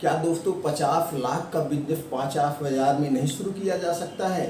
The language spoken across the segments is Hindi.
क्या दोस्तों 50 लाख का बिजनेस 50,000 में नहीं शुरू किया जा सकता है?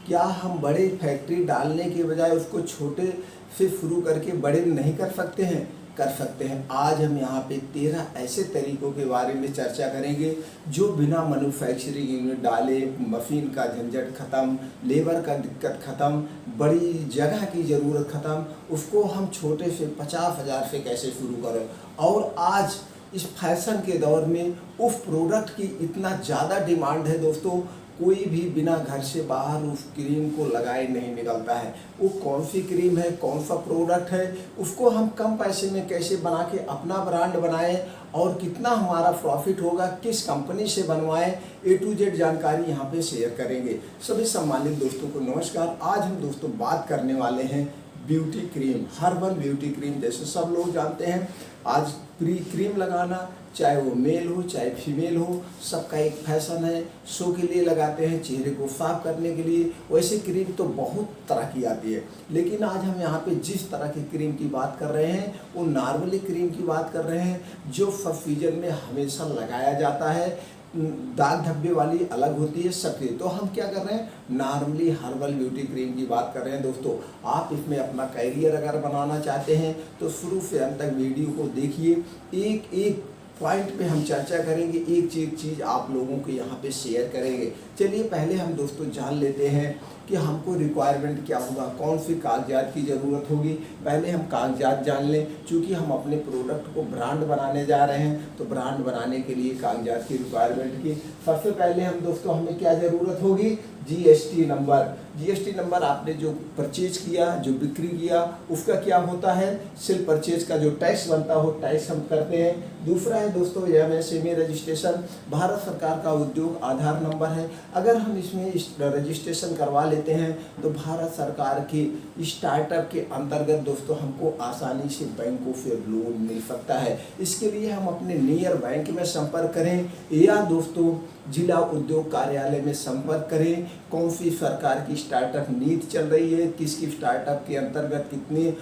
क्या हम बड़े फैक्ट्री डालने के बजाय उसको छोटे से शुरू करके बड़े नहीं कर सकते हैं? कर सकते हैं। आज हम यहाँ पे 13 ऐसे तरीकों के बारे में चर्चा करेंगे जो बिना मैन्युफैक्चरिंग यूनिट डाले, मशीन का झंझट ख़त्म, लेबर का दिक्कत ख़त्म, बड़ी जगह की ज़रूरत ख़त्म, उसको हम छोटे से 50,000 से कैसे शुरू करें। और आज इस फैशन के दौर में उस प्रोडक्ट की इतना ज़्यादा डिमांड है दोस्तों, कोई भी बिना घर से बाहर उस क्रीम को लगाए नहीं निकलता है। वो कौन सी क्रीम है, कौन सा प्रोडक्ट है, उसको हम कम पैसे में कैसे बना के अपना ब्रांड बनाएं और कितना हमारा प्रॉफिट होगा, किस कंपनी से बनवाएं, A to Z जानकारी यहाँ पे शेयर करेंगे। सभी सम्मानित दोस्तों को नमस्कार। आज हम दोस्तों बात करने वाले हैं beauty cream, herbal beauty cream. जैसे सब लोग जानते हैं आज क्रीम लगाना, चाहे वो मेल हो चाहे फीमेल हो, सबका एक फैशन है। शो के लिए लगाते हैं, चेहरे को साफ करने के लिए। वैसे क्रीम तो बहुत तरह की आती है, लेकिन आज हम यहाँ पे जिस तरह की क्रीम की बात कर रहे हैं वो नॉर्मली क्रीम की बात कर रहे हैं, जो सब सीजन में हमेशा लगाया जाता है। दाग धब्बे वाली अलग होती है सबकी। तो हम क्या कर रहे हैं, नॉर्मली हर्बल ब्यूटी क्रीम की बात कर रहे हैं दोस्तों। आप इसमें अपना कैरियर अगर बनाना चाहते हैं तो शुरू से अंत तक वीडियो को देखिए। एक एक पॉइंट पे हम चर्चा करेंगे, एक चीज़ आप लोगों को यहाँ पे शेयर करेंगे। चलिए पहले हम दोस्तों जान लेते हैं कि हमको रिक्वायरमेंट क्या होगा, कौन सी कागजात की ज़रूरत होगी। पहले हम कागजात जान लें, क्योंकि हम अपने प्रोडक्ट को ब्रांड बनाने जा रहे हैं तो ब्रांड बनाने के लिए कागजात की रिक्वायरमेंट की सबसे पहले हम दोस्तों हमें क्या ज़रूरत होगी, GST नंबर। GST नंबर आपने जो परचेज किया, जो बिक्री किया, उसका क्या होता है, सेल परचेज का जो टैक्स बनता हो, टैक्स हम करते हैं। दूसरा है दोस्तों MSME रजिस्ट्रेशन, भारत सरकार का उद्योग आधार नंबर है। अगर हम इसमें रजिस्ट्रेशन करवा लेते हैं तो भारत सरकार के स्टार्टअप के अंतर्गत दोस्तों हमको आसानी से बैंकों से लोन मिल सकता है। इसके लिए हम अपने नियर बैंक में संपर्क करें या दोस्तों जिला उद्योग कार्यालय में संपर्क करें। कौन सी सरकार की स्टार्टअप नीति चल रही है, किसकी स्टार्टअप के अंतर्गत कितने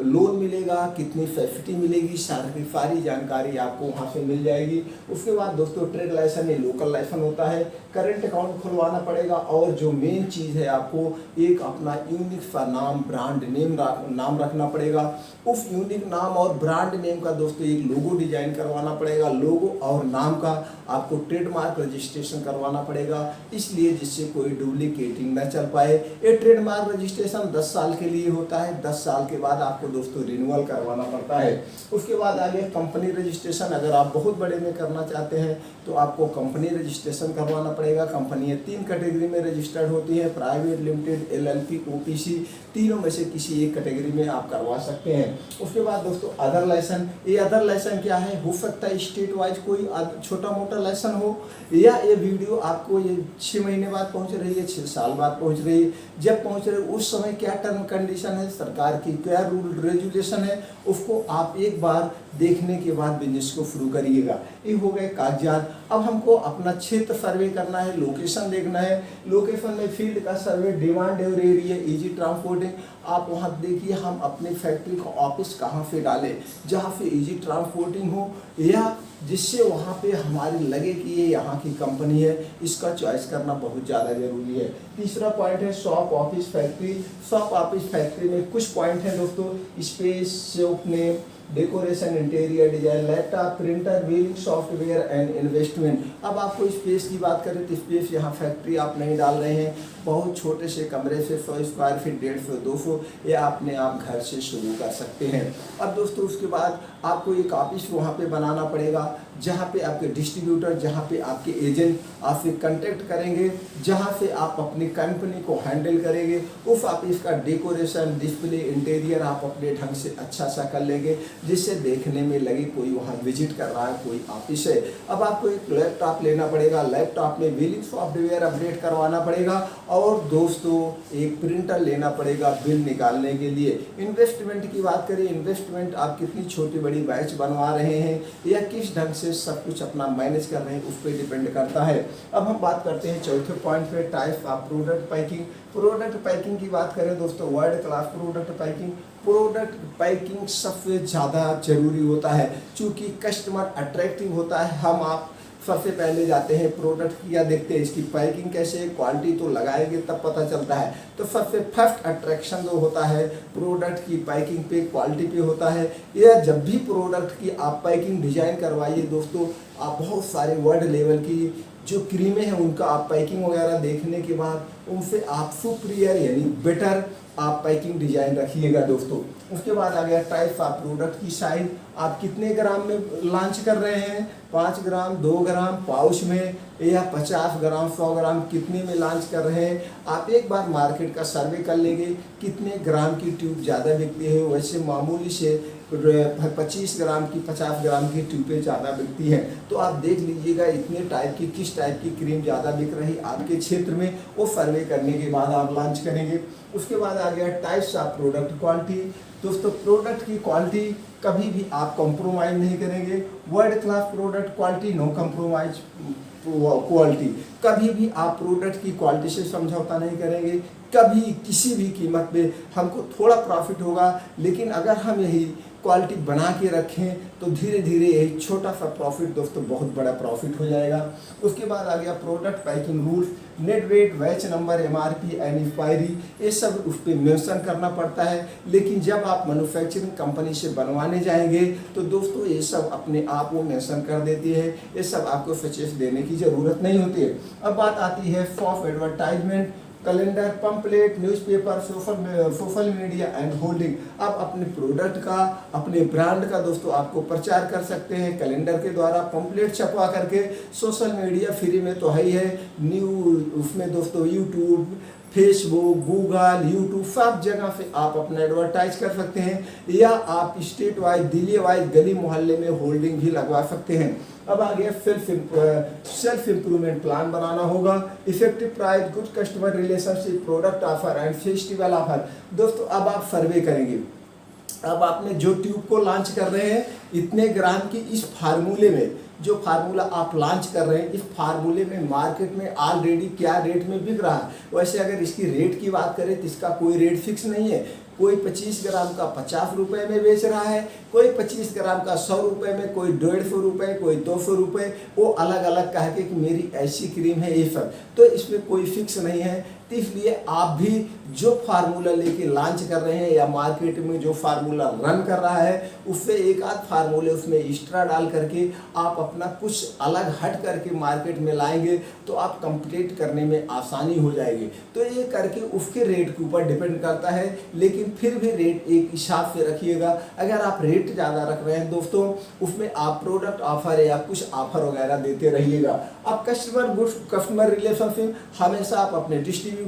लोन मिलेगा, कितनी फैसिलिटी मिलेगी, सारी जानकारी आपको वहाँ से मिल जाएगी। उसके बाद दोस्तों ट्रेड लाइसेंस या लोकल लाइसेंस होता है, करंट अकाउंट खुलवाना पड़ेगा। और जो मेन चीज़ है, आपको एक अपना यूनिक सा नाम, ब्रांड नेम नाम रखना पड़ेगा। उस यूनिक नाम और ब्रांड नेम का दोस्तों एक लोगो डिजाइन करवाना पड़ेगा। लोगो और नाम का आपको ट्रेडमार्क रजिस्ट्रेशन करवाना पड़ेगा, इसलिए जिससे कोई डुप्लीकेटिंग न चल पाए। ये ट्रेडमार्क रजिस्ट्रेशन 10 साल के लिए होता है। 10 साल के बाद आपको दोस्तों रिन्यूअल करवाना पड़ता है। उसके बाद आगे कंपनी रजिस्ट्रेशन, अगर आप बहुत बड़े में करना चाहते हैं तो आपको कंपनी रजिस्ट्रेशन करवाना पड़ेगा। कंपनियाँ 3 कैटेगरी में रजिस्टर्ड होती है, प्राइवेट लिमिटेड, LLP, OPC। तीनों में से किसी एक कैटेगरी में आप करवा सकते हैं। उसके बाद दोस्तों अदर लाइसेंस। ये अदर लाइसेंस क्या है, हो सकता है स्टेट वाइज कोई छोटा मोटा लाइसेंस हो, या ये वीडियो आपको ये 6 महीने बाद पहुंच रही है, 6 साल बाद पहुंच रही है। जब पहुंच रहे उस समय क्या टर्म कंडीशन है, सरकार की क्या रूल रेजुलेशन है, उसको आप एक बार देखने के बाद बिजनेस को शुरू करिएगा। ये हो गए कागजात। अब हमको अपना क्षेत्र सर्वे करना है, लोकेशन देखना है। लोकेशन में फील्ड का सर्वे, डिमांड और एरिया, इजी ट्रांसपोर्टिंग। आप वहाँ देखिए हम अपनी फैक्ट्री का ऑफिस कहाँ से डालें, जहाँ से इजी ट्रांसपोर्टिंग हो या जिससे वहाँ पे हमारी लगे कि ये यहाँ की कंपनी है। इसका चॉइस करना बहुत ज़्यादा जरूरी है। तीसरा पॉइंट है shop, office, factory. Shop, office, factory में कुछ पॉइंट है दोस्तों, space, shop name, decoration, interior design, laptop, printer, billing software and investment. अब आपको स्पेस की बात करें तो स्पेस यहाँ फैक्ट्री आप नहीं डाल रहे हैं, बहुत छोटे से कमरे से 100 स्क्वायर फीट, 150, 200 या अपने आप घर से शुरू कर सकते हैं। अब दोस्तों उसके बाद आपको एक ऑफिस वहाँ पे बनाना पड़ेगा, जहाँ पे आपके डिस्ट्रीब्यूटर, जहाँ पे आपके एजेंट आपसे कांटेक्ट करेंगे, जहाँ से आप अपनी कंपनी को हैंडल करेंगे। उस ऑफिस का डेकोरेशन, डिस्प्ले, इंटीरियर आप अपने ढंग से अच्छा सा कर लेंगे, जिससे देखने में लगे कोई वहाँ विजिट कर रहा है, कोई ऑफिस है। अब आपको एक लैपटॉप लेना पड़ेगा, लैपटॉप में बिलिंग सॉफ्टवेयर अपडेट करवाना पड़ेगा। और दोस्तों एक प्रिंटर लेना पड़ेगा बिल निकालने के लिए। इन्वेस्टमेंट की बात करें, इन्वेस्टमेंट आप कितनी छोटी बड़ी बैच बनवा रहे हैं या किस ढंग से सब कुछ अपना मैनेज कर रहे हैं, उस पर डिपेंड करता है। अब हम बात करते हैं चौथे पॉइंट पे, type of product packing. Product packing की बात करें दोस्तों, world class product packing. Product packing सबसे ज़्यादा जरूरी होता है, क्योंकि कस्टमर अट्रैक्टिव होता है। हम आप सबसे पहले जाते हैं प्रोडक्ट क्या देखते हैं, इसकी पैकिंग कैसे है, क्वालिटी तो लगाएंगे तब पता चलता है। तो सबसे फर्स्ट अट्रैक्शन जो होता है प्रोडक्ट की पैकिंग पे, क्वालिटी पे होता है। यह जब भी प्रोडक्ट की आप पैकिंग डिजाइन करवाइए दोस्तों, आप बहुत सारे वर्ल्ड लेवल की जो क्रीमें हैं उनका आप पैकिंग वगैरह देखने के बाद उनसे आप सुपीरियर यानी बेटर आप पैकिंग डिजाइन रखिएगा दोस्तों। उसके बाद आ गया टाइप ऑफ प्रोडक्ट की साइज, आप कितने ग्राम में लॉन्च कर रहे हैं, 5 ग्राम, 2 ग्राम पाउच में, या 50 ग्राम, 100 ग्राम, कितने में लॉन्च कर रहे हैं। आप एक बार मार्केट का सर्वे कर लेंगे कितने ग्राम की ट्यूब ज़्यादा बिकती है। वैसे मामूली से 25 ग्राम की, 50 ग्राम की ट्यूबें ज़्यादा बिकती हैं। तो आप देख लीजिएगा इतने टाइप की, किस टाइप की क्रीम ज़्यादा बिक रही आपके क्षेत्र में, वो सर्वे करने के बाद आप लॉन्च करेंगे। उसके बाद आ गया टाइप्स ऑफ प्रोडक्ट क्वालिटी। दोस्तों प्रोडक्ट की क्वालिटी कभी भी आप कॉम्प्रोमाइज़ नहीं करेंगे। World class product quality, no compromise quality. कभी भी आप प्रोडक्ट की क्वालिटी से समझौता नहीं करेंगे। कभी किसी भी कीमत पे हमको थोड़ा प्रॉफिट होगा, लेकिन अगर हम यही क्वालिटी बना के रखें तो धीरे धीरे यही छोटा सा प्रॉफिट दोस्तों बहुत बड़ा प्रॉफिट हो जाएगा। उसके बाद आ गया product packing rules, net weight, batch number, MRP and expiry, ये सब उस पर मेंशन करना पड़ता है। लेकिन जब आप मैन्युफैक्चरिंग कंपनी से बनवाने जाएंगे तो दोस्तों ये सब अपने आप वो मेंशन कर देती है, ये सब आपको सचेत देने की ज़रूरत नहीं होती है। अब बात आती है soft advertisement, calendar, pamphlet, newspaper, social media and holding. आप अपने प्रोडक्ट का, अपने ब्रांड का दोस्तों आपको प्रचार कर सकते हैं कैलेंडर के द्वारा, पंपलेट छपवा करके। सोशल मीडिया फ्री में तो है ही है, उसमें दोस्तों यूट्यूब, फेसबुक, गूगल, यूट्यूब सब जगह से आप अपना एडवर्टाइज कर सकते हैं, या आप स्टेट वाइज, जिले वाइज, गली मोहल्ले में होल्डिंग भी लगवा सकते हैं। अब आ गया सेल्फ इम्प्रूवमेंट प्लान बनाना होगा, effective price, good customer relationship, product offer and festival offer. दोस्तों अब आप सर्वे करेंगे, अब आपने जो ट्यूब को लॉन्च कर रहे हैं इतने ग्राम की, इस फार्मूले में जो फार्मूला आप लॉन्च कर रहे हैं, इस फार्मूले में मार्केट में ऑलरेडी क्या रेट में बिक रहा है। वैसे अगर इसकी रेट की बात करें तो इसका कोई रेट फिक्स नहीं है। कोई 25 ग्राम का 50 रुपये में बेच रहा है, कोई 25 ग्राम का 100 रुपये में, कोई 150 रुपये, कोई 200 रुपये, वो अलग अलग कह के कि मेरी ऐसी क्रीम है ये सब। तो इसमें कोई फिक्स नहीं है। तो इसलिए आप भी जो फार्मूला लेके लॉन्च कर रहे हैं या मार्केट में जो फार्मूला रन कर रहा है उससे एक आध फार्मूले उसमें एक्स्ट्रा डाल करके आप अपना कुछ अलग हट करके मार्केट में लाएंगे तो आप कंपीट करने में आसानी हो जाएगी। तो ये करके उसके रेट के ऊपर डिपेंड करता है, लेकिन फिर भी रेट एक हिसाब से रखिएगा। अगर आप रेट ज़्यादा रख रहे हैं दोस्तों उसमें आप प्रोडक्ट ऑफर या कुछ ऑफर वगैरह देते रहिएगा। अब कस्टमर रिलेशनशिप हमेशा आप अपने डिस्ट्रीब्यूटर,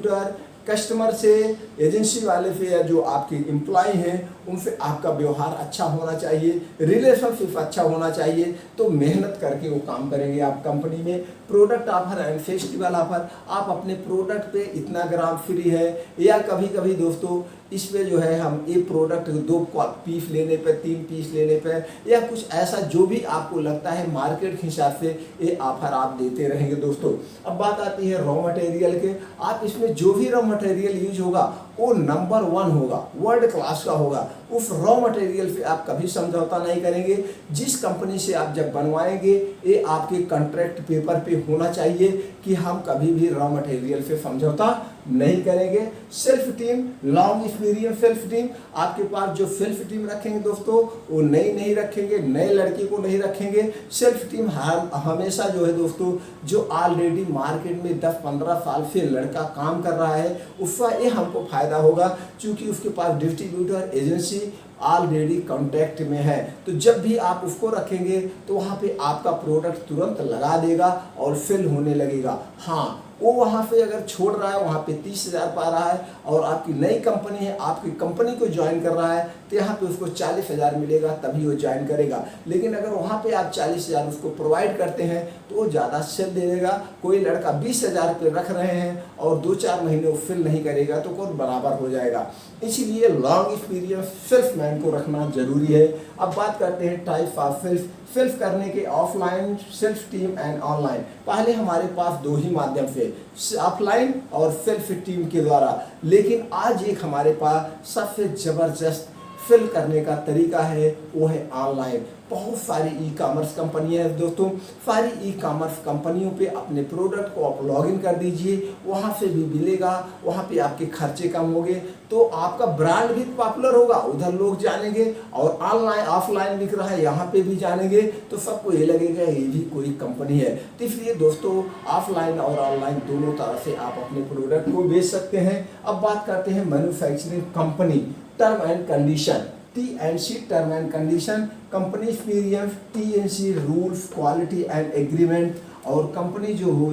कस्टमर से, एजेंसी वाले से, या जो आपके एम्प्लॉय हैं उनसे आपका व्यवहार अच्छा होना चाहिए, रिलेशनशिप अच्छा होना चाहिए। तो मेहनत करके वो काम करेंगे आप कंपनी में। Product offer and festival offer, आप अपने प्रोडक्ट पे इतना ग्राम फ्री है, या कभी कभी दोस्तों इस पे जो है हम एक प्रोडक्ट 2 पीस लेने पे, 3 पीस लेने पे, या कुछ ऐसा जो भी आपको लगता है मार्केट के हिसाब से ये ऑफर आप देते रहेंगे दोस्तों। अब बात आती है रॉ मटेरियल के। आप इसमें जो भी रॉ मटेरियल यूज होगा वो नंबर 1 होगा, वर्ल्ड क्लास का होगा। उस रॉ मटेरियल पे आप कभी समझौता नहीं करेंगे। जिस कंपनी से आप जब बनवाएंगे ये आपके कॉन्ट्रैक्ट पेपर पे होना चाहिए कि हम कभी भी रॉ मटेरियल पे समझौता नहीं करेंगे। Self team, long experience self team, आपके पास जो सेल्फ टीम रखेंगे दोस्तों वो नई नहीं रखेंगे, नए लड़के को नहीं रखेंगे। सेल्फ टीम हमेशा जो है दोस्तों जो ऑलरेडी मार्केट में 10-15 साल से लड़का काम कर रहा है उसका ये हमको फायदा होगा, क्योंकि उसके पास डिस्ट्रीब्यूटर, एजेंसी ऑलरेडी कॉन्टैक्ट में है। तो जब भी आप उसको रखेंगे तो वहाँ पे आपका प्रोडक्ट तुरंत लगा देगा और सेल होने लगेगा। हाँ, वो वहाँ पे अगर छोड़ रहा है वहाँ पे 30,000 पा रहा है और आपकी नई कंपनी है, आपकी कंपनी को ज्वाइन कर रहा है तो यहाँ पे उसको 40,000 मिलेगा तभी वो ज्वाइन करेगा। लेकिन अगर वहाँ पे आप 40,000 उसको प्रोवाइड करते हैं तो वो ज़्यादा सेल दे देगा। कोई लड़का 20,000 पे रख रहे हैं और 2-4 महीने वो फिल नहीं करेगा तो कौन बराबर हो जाएगा। इसीलिए लॉन्ग एक्सपीरियंस सेल्फ मैन को रखना जरूरी है। अब बात करते हैं टाइप ऑफ सेल्फ करने के, offline self team and online. पहले हमारे पास 2 ही माध्यम से, ऑफलाइन और सेल्फ टीम के द्वारा, लेकिन आज एक हमारे पास सबसे ज़बरदस्त फिल करने का तरीका है वो है ऑनलाइन। बहुत सारी ई कॉमर्स कंपनियां हैं दोस्तों। सारी ई कॉमर्स कंपनियों पे अपने प्रोडक्ट को आप लॉगिन कर दीजिए, वहाँ से भी मिलेगा, वहाँ पे आपके खर्चे कम होंगे, तो आपका ब्रांड भी पॉपुलर होगा, उधर लोग जानेंगे, और ऑनलाइन ऑफलाइन बिक रहा है यहाँ पे भी जानेंगे, तो सबको ये लगेगा ये भी कोई कंपनी है। तो इसलिए दोस्तों ऑफलाइन और ऑनलाइन दोनों तरह से आप अपने प्रोडक्ट को बेच सकते हैं। अब बात करते हैं manufacturing company term and condition, T&C term and condition, company experience, T&C rules, quality and agreement, और कंपनी जो हो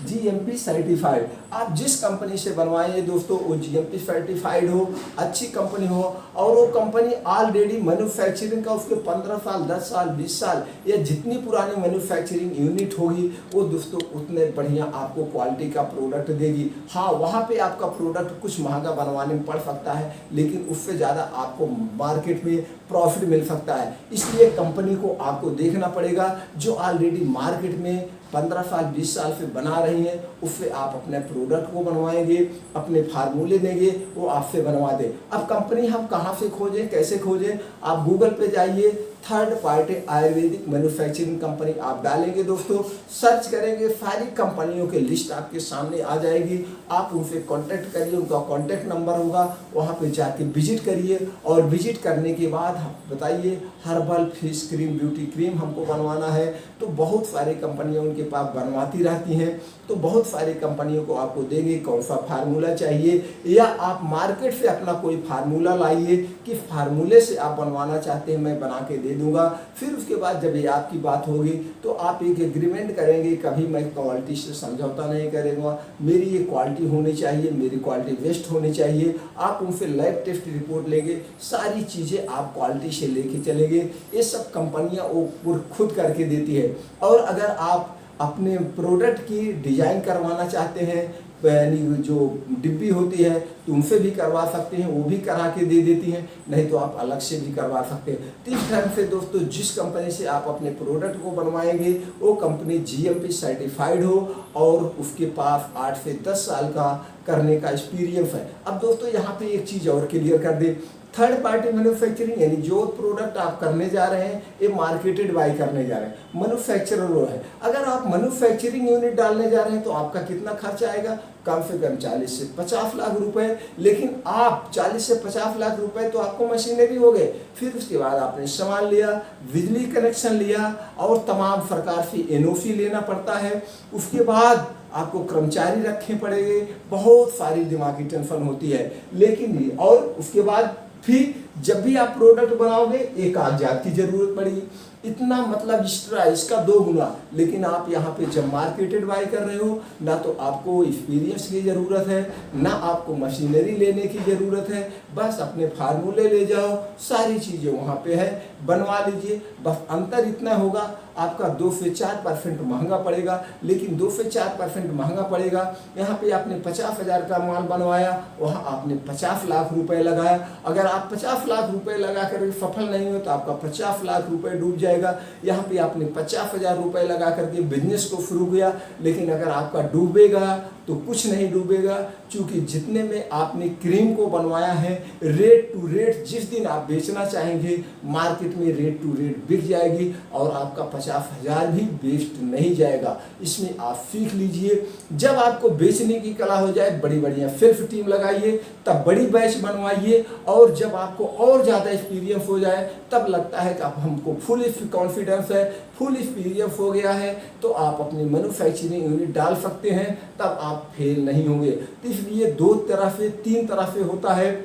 GMP सर्टिफाइड। आप जिस कंपनी से बनवाएंगे दोस्तों वो GMP सर्टिफाइड हो, अच्छी कंपनी हो, और वो कंपनी ऑलरेडी मैन्युफैक्चरिंग का उसके 15 साल 10 साल 20 साल या जितनी पुरानी मैन्युफैक्चरिंग यूनिट होगी वो दोस्तों उतने बढ़िया आपको क्वालिटी का प्रोडक्ट देगी। हाँ, वहाँ पे आपका प्रोडक्ट कुछ महंगा बनवाने में पड़ सकता है, लेकिन उससे ज़्यादा आपको मार्केट में प्रॉफिट मिल सकता है। इसलिए कंपनी को आपको देखना पड़ेगा जो ऑलरेडी मार्केट में 15 साल 20 साल से बना रही हैं, उससे आप अपने प्रोडक्ट को बनवाएंगे, अपने फार्मूले देंगे, वो आपसे बनवा दे। अब कंपनी हम कहाँ से खोजें, कैसे खोजें? आप गूगल पे जाइए, third party Ayurvedic manufacturing company आप डालेंगे दोस्तों, सर्च करेंगे, सारी कंपनियों की लिस्ट आपके सामने आ जाएगी। आप उनसे कांटेक्ट करिए, उनका कांटेक्ट नंबर होगा, वहाँ पे जाके विजिट करिए, और विजिट करने के बाद बताइए herbal face cream, beauty cream हमको बनवाना है, तो बहुत सारी कंपनियाँ उनके पास बनवाती रहती हैं, तो बहुत सारी कंपनियों को आपको देंगे कौन सा फार्मूला चाहिए, या आप मार्केट से अपना कोई फार्मूला लाइए कि फार्मूले से आप बनवाना चाहते हैं, मैं बना के दे दूंगा। फिर उसके बाद जब ये आपकी बात होगी तो आप एक एग्रीमेंट करेंगे, कभी मैं क्वालिटी से समझौता नहीं करूँगा, मेरी ये क्वालिटी होनी चाहिए, मेरी क्वालिटी बेस्ट होनी चाहिए। आप उनसे लैब टेस्ट रिपोर्ट लेंगे, सारी चीज़ें आप क्वालिटी से लेके चलेंगे, ये सब कंपनियाँ वो खुद करके देती है। और अगर आप अपने प्रोडक्ट की डिज़ाइन करवाना चाहते हैं, यानी जो डिब्बी होती है तो उनसे भी करवा सकते हैं, वो भी करा के दे देती हैं, नहीं तो आप अलग से भी करवा सकते हैं। तो इस ढंग से दोस्तों जिस कंपनी से आप अपने प्रोडक्ट को बनवाएंगे वो कंपनी GMP सर्टिफाइड हो और उसके पास 8 से 10 साल का करने का एक्सपीरियंस है। अब दोस्तों यहाँ पे एक चीज़ और क्लियर कर दें, थर्ड पार्टी मैन्युफैक्चरिंग यानी जो प्रोडक्ट आप करने जा रहे हैं ये मार्केटेड बाय करने जा रहे हैं, मैन्युफैक्चरर वो है। अगर आप मैन्युफैक्चरिंग यूनिट डालने जा रहे हैं तो आपका कितना खर्चा आएगा? कम से कम 40 से 50 लाख रुपए। लेकिन आप 40 से 50 लाख रुपए तो आपको मशीनरी हो गए, फिर उसके बाद आपने सामान लिया, बिजली कनेक्शन लिया, और तमाम प्रकार से NOC लेना पड़ता है। उसके बाद आपको कर्मचारी रखने पड़ेंगे, बहुत सारी दिमागी टेंशन होती है। लेकिन और उसके बाद फिर जब भी आप प्रोडक्ट बनाओगे एक कागजात की जरूरत पड़ेगी, इतना मतलब एक्स्ट्रा, इसका 2 गुना। लेकिन आप यहाँ पे जब मार्केटेड बाय कर रहे हो, ना तो आपको एक्सपीरियंस की ज़रूरत है, ना आपको मशीनरी लेने की ज़रूरत है, बस अपने फार्मूले ले जाओ, सारी चीज़ें वहाँ पे है, बनवा लीजिए। बस अंतर इतना होगा, आपका 2 से 4% महंगा पड़ेगा, लेकिन 2 से 4% महंगा पड़ेगा। यहाँ पे आपने 50,000 का माल बनवाया, वहाँ आपने 50 लाख रुपए लगाया। अगर आप 50 लाख रुपए लगा कर सफल नहीं हो तो आपका 50 लाख रुपए डूब जाएगा। यहाँ पे आपने 50,000 रुपए लगा करके बिजनेस को शुरू किया, लेकिन अगर आपका डूबेगा तो कुछ नहीं डूबेगा, क्योंकि जितने में आपने क्रीम को बनवाया है रेट टू रेट जिस दिन आप बेचना चाहेंगे मार्केट में रेट टू रेट बिक जाएगी, और आपका 50,000 भी वेस्ट नहीं जाएगा। इसमें आप सीख लीजिए। जब आपको बेचने की कला हो जाए, बड़ी बढ़िया सेल्फ टीम लगाइए, तब बड़ी बैच बनवाइए, और जब आपको और ज़्यादा एक्सपीरियंस हो जाए तब लगता है कि अब हमको फुल कॉन्फिडेंस है, फुल एक्सपीरियंस हो गया है, तो आप अपनी मैन्युफैक्चरिंग यूनिट डाल सकते हैं, तब आप फेल नहीं होंगे। तो इसलिए 2 तरह से 3 तरह से होता है।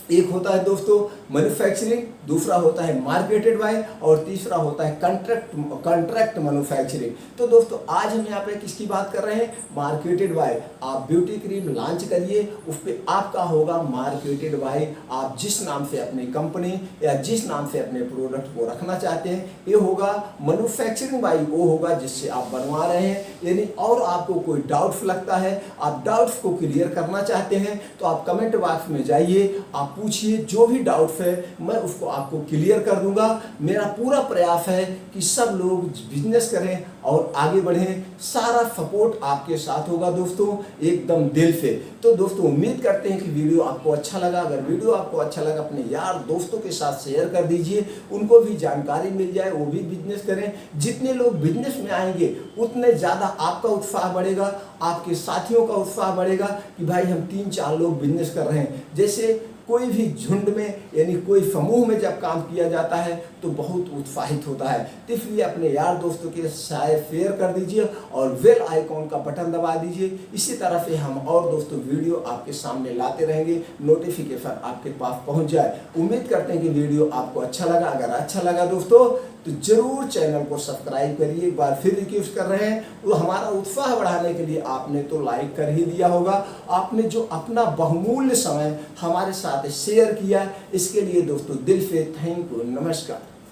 एक होता है दोस्तों मैन्युफैक्चरिंग, दूसरा होता है मार्केटेड बाय, और तीसरा होता है कॉन्ट्रैक्ट मैन्युफैक्चरिंग। तो दोस्तों आज हम यहाँ पे किसकी बात कर रहे हैं? Marketed bye. आप ब्यूटी क्रीम लॉन्च करिए, उस पर आपका होगा मार्केटेड बाय। आप जिस नाम से अपनी कंपनी या जिस नाम से अपने प्रोडक्ट को रखना चाहते हैं ये होगा मैन्युफैक्चरिंग बाय, वो होगा जिससे आप बनवा रहे हैं। यानी और आपको कोई डाउट्स लगता है, आप डाउट्स को क्लियर करना चाहते हैं, तो आप कमेंट बॉक्स में जाइए, आप पूछिए, जो भी डाउट्स डाउट्स है मैं उसको आपको क्लियर कर दूंगा। मेरा पूरा प्रयास है कि सब लोग बिजनेस करें और आगे बढ़ें। सारा सपोर्ट आपके साथ होगा दोस्तों, एकदम दिल से। तो दोस्तों उम्मीद करते हैं कि वीडियो आपको अच्छा लगा। अगर वीडियो आपको अच्छा लगा अपने यार दोस्तों के साथ शेयर कर दीजिए, उनको भी जानकारी मिल जाए, वो भी बिजनेस करें। जितने लोग बिजनेस में आएंगे उतने ज़्यादा आपका उत्साह बढ़ेगा, आपके साथियों का उत्साह बढ़ेगा कि भाई हम 3-4 लोग बिजनेस कर रहे हैं। जैसे कोई भी झुंड में यानी कोई समूह में जब काम किया जाता है तो बहुत उत्साहित होता है। तो इसलिए अपने यार दोस्तों के साथ शेयर कर दीजिए और बेल आइकॉन का बटन दबा दीजिए। इसी तरह से हम और दोस्तों वीडियो आपके सामने लाते रहेंगे, नोटिफिकेशन आपके पास पहुंच जाए। उम्मीद करते हैं कि वीडियो आपको अच्छा लगा। अगर अच्छा लगा दोस्तों तो जरूर चैनल को सब्सक्राइब करिए। एक बार फिर रिक्वेस्ट कर रहे हैं, वो हमारा उत्साह बढ़ाने के लिए आपने तो लाइक कर ही दिया होगा। आपने जो अपना बहुमूल्य समय हमारे साथ शेयर किया, इसके लिए दोस्तों दिल से थैंक यू, नमस्कार।